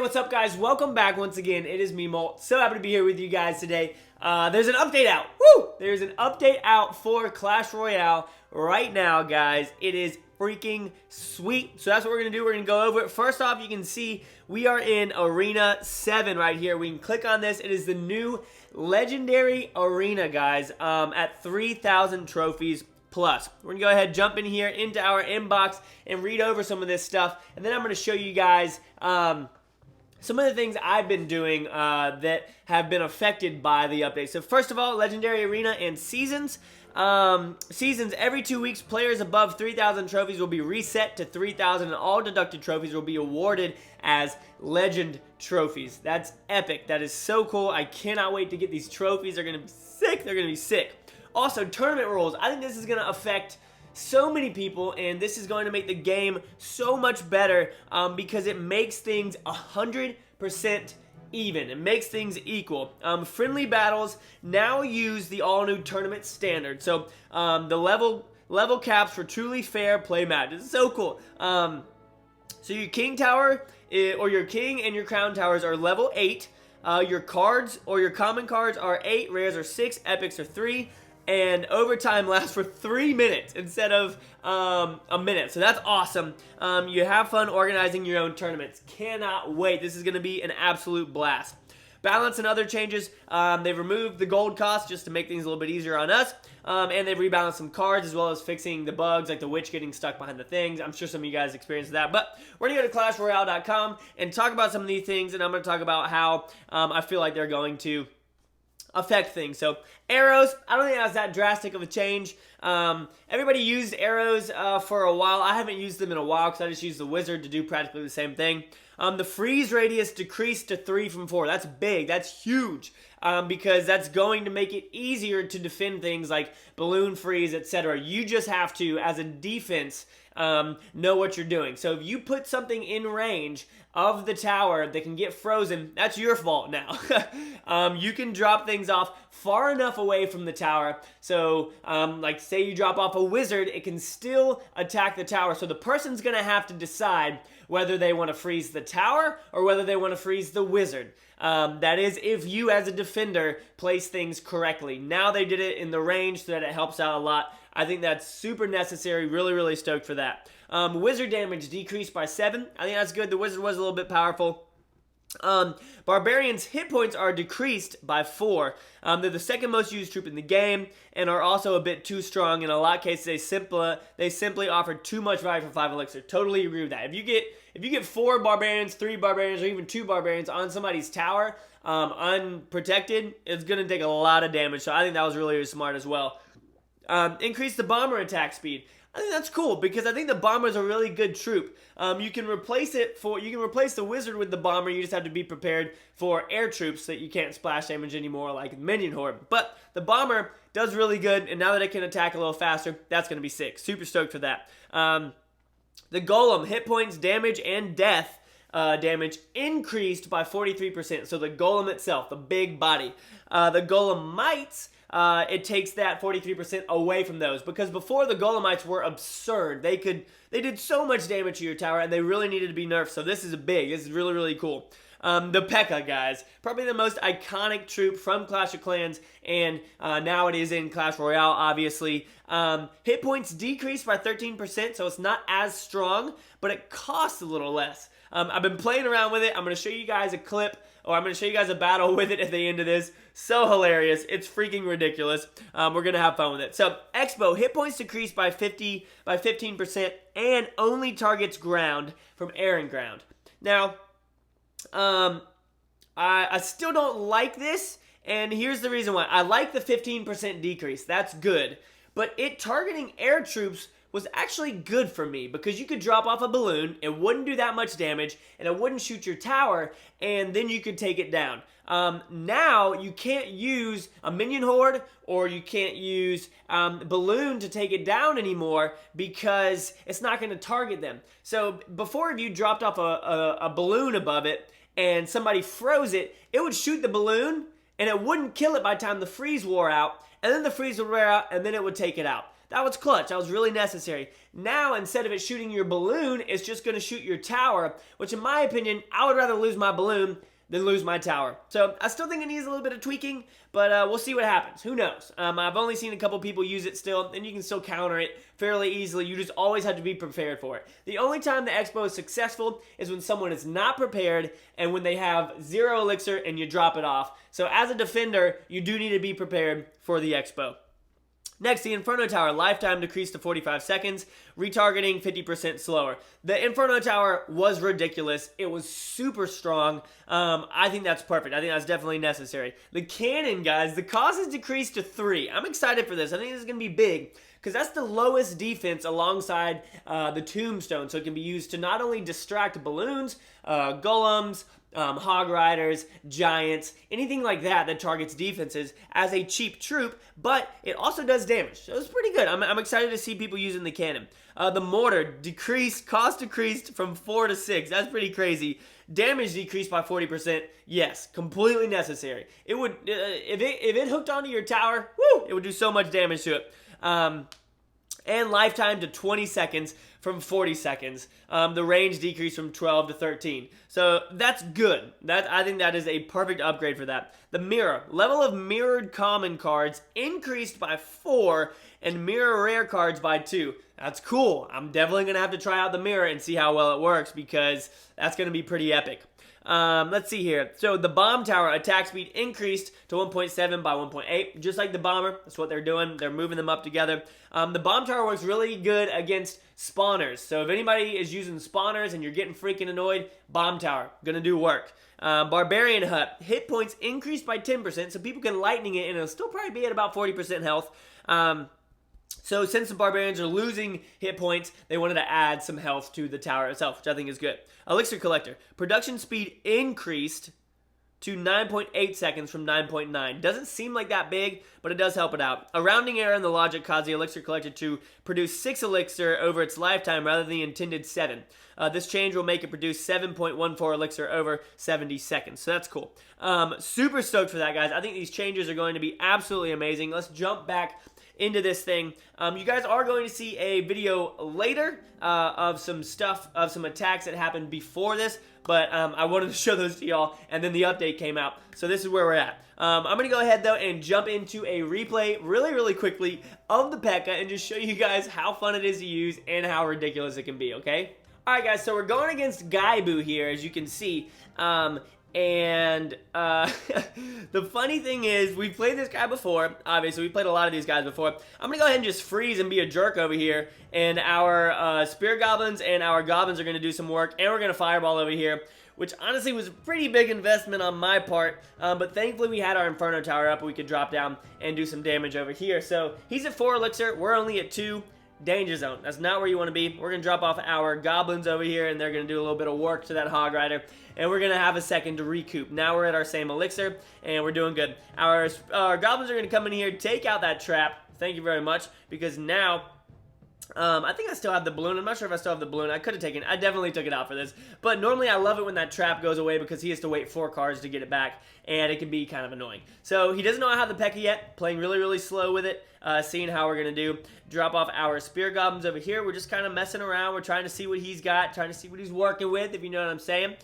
what's up guys? Welcome back once again. It is me, Molt. So happy to be here with you guys today. There's an update out. Woo! There's an update out for Clash Royale right now, guys. It is freaking sweet. So that's what we're going to do. We're going to go over it. First off, you can see we are in Arena 7 right here. We can click on this. It is the new Legendary Arena, guys, at 3,000 trophies plus. We're gonna go ahead, jump in here into our inbox and read over some of this stuff, and then I'm gonna show you guys some of the things I've been doing that have been affected by the update. So first of all, Legendary Arena and Seasons. Seasons, every 2 weeks, players above 3,000 trophies will be reset to 3,000, and all deducted trophies will be awarded as Legend trophies. That's epic. That is so cool. I cannot wait to get these trophies. They're gonna be sick. They're gonna be sick. Also, tournament rules. I think this is going to affect so many people, and this is going to make the game so much better because it makes things 100% even. It makes things equal. Friendly battles now use the all-new tournament standard. So the level caps for truly fair play matches. It's so cool. So your king tower or your king and your crown towers are level 8. Your cards or your common cards are 8, rares are 6, epics are 3. And overtime lasts for 3 minutes instead of a minute. So that's awesome. You have fun organizing your own tournaments. Cannot wait. This is going to be an absolute blast. Balance and other changes. They've removed the gold cost just to make things a little bit easier on us. And they've rebalanced some cards as well as fixing the bugs like the witch getting stuck behind the things. I'm sure some of you guys experienced that. But we're going to go to ClashRoyale.com and talk about some of these things. And I'm going to talk about how I feel like they're going to affect things. So arrows, I don't think that's that drastic of a change. Everybody used arrows for a while. I haven't used them in a while because I just used the wizard to do practically the same thing. The freeze radius decreased to 3 from 4. That's big. That's huge because that's going to make it easier to defend things like balloon freeze, etc. You just have to, as a defense, know what you're doing. So if you put something in range of the tower that can get frozen, that's your fault now. You can drop things off far enough away from the tower. So like say you drop off a wizard, it can still attack the tower. So the person's going to have to decide whether they want to freeze the tower or whether they want to freeze the wizard. That is if you as a defender place things correctly. Now they did it in the range so that it helps out a lot. I think that's super necessary. Really, really stoked for that. Wizard damage decreased by 7. I think that's good. The wizard was a little bit powerful. Barbarians' hit points are decreased by 4. They're the second most used troop in the game and are also a bit too strong. In a lot of cases, they simply offer too much value for 5 elixir. Totally agree with that. If you get 4 barbarians, 3 barbarians, or even 2 barbarians on somebody's tower unprotected, it's going to take a lot of damage. So I think that was really, really smart as well. Increase the bomber attack speed. I think that's cool because I think the bomber is a really good troop. You can replace the wizard with the bomber. You just have to be prepared for air troops so that you can't splash damage anymore like minion horde. But the bomber does really good, and now that it can attack a little faster, that's going to be sick. Super stoked for that. The golem hit points, damage, and death damage increased by 43%. So the golem itself, the big body, the golem mites. It takes that 43% away from those because before the Golemites were absurd. They did so much damage to your tower and they really needed to be nerfed. So this is this is really, really cool. The P.E.K.K.A. guys, probably the most iconic troop from Clash of Clans, and now it is in Clash Royale, obviously. Hit points decreased by 13%, so it's not as strong, but it costs a little less. I've been playing around with it. I'm going to show you guys a clip, or I'm going to show you guys a battle with it at the end of this. So hilarious. It's freaking ridiculous. We're going to have fun with it. So, Expo, hit points decreased by 15%, and only targets ground from air and ground. Now, I still don't like this, and here's the reason why. I like the 15% decrease. That's good. But it targeting air troops was actually good for me because you could drop off a balloon, it wouldn't do that much damage, and it wouldn't shoot your tower, and then you could take it down. Now, you can't use a minion horde or you can't use balloon to take it down anymore because it's not going to target them. So before, if you dropped off a balloon above it and somebody froze it, it would shoot the balloon and it wouldn't kill it by the time the freeze wore out, and then the freeze would wear out and then it would take it out. That was clutch. That was really necessary. Now, instead of it shooting your balloon, it's just going to shoot your tower, which in my opinion, I would rather lose my balloon than lose my tower. So I still think it needs a little bit of tweaking, but we'll see what happens. Who knows? I've only seen a couple people use it still, and you can still counter it fairly easily. You just always have to be prepared for it. The only time the Expo is successful is when someone is not prepared and when they have 0 elixir and you drop it off. So as a defender, you do need to be prepared for the Expo. Next, the Inferno Tower, lifetime decreased to 45 seconds, retargeting 50% slower. The Inferno Tower was ridiculous. It was super strong. I think that's perfect. I think that's definitely necessary. The cannon, guys, the cost is decreased to 3. I'm excited for this. I think this is going to be big because that's the lowest defense alongside the Tombstone. So it can be used to not only distract balloons, golems, hog riders, giants, anything like that that targets defenses as a cheap troop, but it also does damage. So it's pretty good. I'm excited to see people using the cannon. The mortar cost decreased from 4 to 6. That's pretty crazy. Damage decreased by 40%. Yes, completely necessary. It would if it hooked onto your tower, woo, it would do so much damage to it. And lifetime to 20 seconds from 40 seconds. The range decreased from 12 to 13. So that's good. I think that is a perfect upgrade for that. The mirror. Level of mirrored common cards increased by 4 and mirror rare cards by 2. That's cool. I'm definitely going to have to try out the mirror and see how well it works because that's going to be pretty epic. Let's see here. So the bomb tower attack speed increased to 1.7 by 1.8, just like the bomber. That's what they're doing. They're moving them up together. The bomb tower works really good against spawners. So if anybody is using spawners and you're getting freaking annoyed, bomb tower, gonna do work. Barbarian hut, hit points increased by 10%, so people can lightning it and it'll still probably be at about 40% health. So since the barbarians are losing hit points, they wanted to add some health to the tower itself, which I think is good. Elixir collector. Production speed increased to 9.8 seconds from 9.9. Doesn't seem like that big, but it does help it out. A rounding error in the logic caused the elixir collector to produce 6 elixir over its lifetime rather than the intended 7. This change will make it produce 7.14 elixir over 70 seconds. So that's cool. Super stoked for that, guys. I think these changes are going to be absolutely amazing. Let's jump back into this thing. You guys are going to see a video later of some stuff, of some attacks that happened before this, but I wanted to show those to y'all, and then the update came out. So this is where we're at. I'm going to go ahead, though, and jump into a replay really quickly of the P.E.K.K.A. and just show you guys how fun it is to use and how ridiculous it can be, okay? Alright, guys, so we're going against Gaibu here, as you can see. The funny thing is, we've played this guy before. Obviously, we played a lot of these guys before. I'm going to go ahead and just freeze and be a jerk over here. And our Spear Goblins and our Goblins are going to do some work. And we're going to Fireball over here, which honestly was a pretty big investment on my part. But thankfully, we had our Inferno Tower up. We could drop down and do some damage over here. So, he's at 4 Elixir. We're only at 2. Danger zone. That's not where you want to be. We're going to drop off our Goblins over here, and they're going to do a little bit of work to that Hog Rider, and we're going to have a second to recoup. Now we're at our same Elixir, and we're doing good. Our Goblins are going to come in here, take out that trap. Thank you very much, because now I think I still have the balloon. I'm not sure if I still have the balloon. I definitely took it out for this. But normally I love it when that trap goes away because he has to wait 4 cards to get it back, and it can be kind of annoying. So he doesn't know I have the P.E.K.K.A. yet. Playing really slow with it, seeing how we're going to do. Drop off our Spear Goblins over here. We're just kind of messing around. We're trying to see what he's got, trying to see what he's working with, if you know what I'm saying.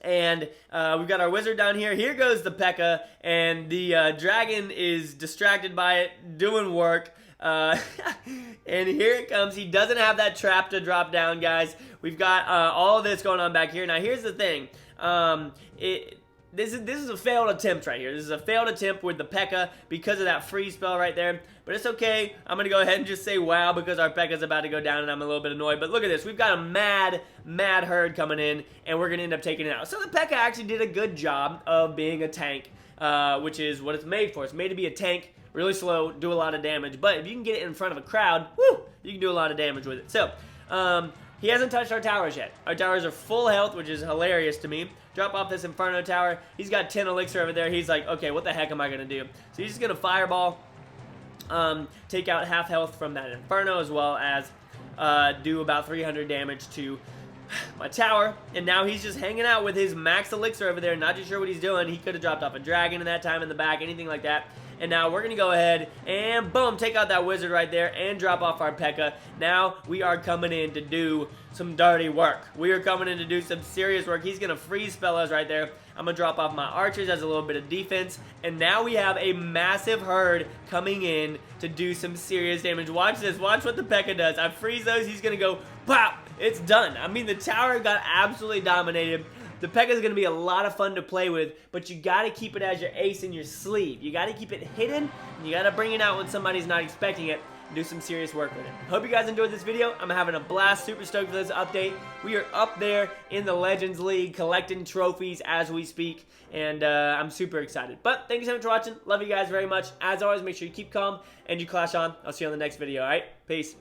We've got our Wizard down here. Here goes the P.E.K.K.A. and the Dragon is distracted by it, doing work. And here it comes. He doesn't have that trap to drop down, guys. We've got all of this going on back here. Now, here's the thing. This is a failed attempt right here. This is a failed attempt with the P.E.K.K.A. because of that freeze spell right there. But it's okay. I'm going to go ahead and just say wow because our P.E.K.K.A.'s about to go down and I'm a little bit annoyed. But look at this. We've got a mad herd coming in and we're going to end up taking it out. So the P.E.K.K.A. actually did a good job of being a tank, which is what it's made for. It's made to be a tank. Really slow, do a lot of damage. But if you can get it in front of a crowd, woo, you can do a lot of damage with it. So, he hasn't touched our towers yet. Our towers are full health, which is hilarious to me. Drop off this Inferno Tower. He's got 10 Elixir over there. He's like, okay, what the heck am I going to do? So he's just going to Fireball, take out half health from that Inferno, as well as do about 300 damage to my tower. And now he's just hanging out with his max Elixir over there, not too sure what he's doing. He could have dropped off a dragon in that time in the back, anything like that. And now we're going to go ahead and boom, take out that wizard right there and drop off our P.E.K.K.A. Now we are coming in to do some dirty work. We are coming in to do some serious work. He's going to freeze spell us right there. I'm going to drop off my archers as a little bit of defense. And now we have a massive herd coming in to do some serious damage. Watch this. Watch what the P.E.K.K.A. does. I freeze those. He's going to go pop. It's done. I mean, the tower got absolutely dominated. The P.E.K.K.A. is going to be a lot of fun to play with, but you got to keep it as your ace in your sleeve. You got to keep it hidden, and you got to bring it out when somebody's not expecting it. Do some serious work with it. Hope you guys enjoyed this video. I'm having a blast. Super stoked for this update. We are up there in the Legends League collecting trophies as we speak, and I'm super excited. But thank you so much for watching. Love you guys very much. As always, make sure you keep calm and you clash on. I'll see you on the next video, all right? Peace.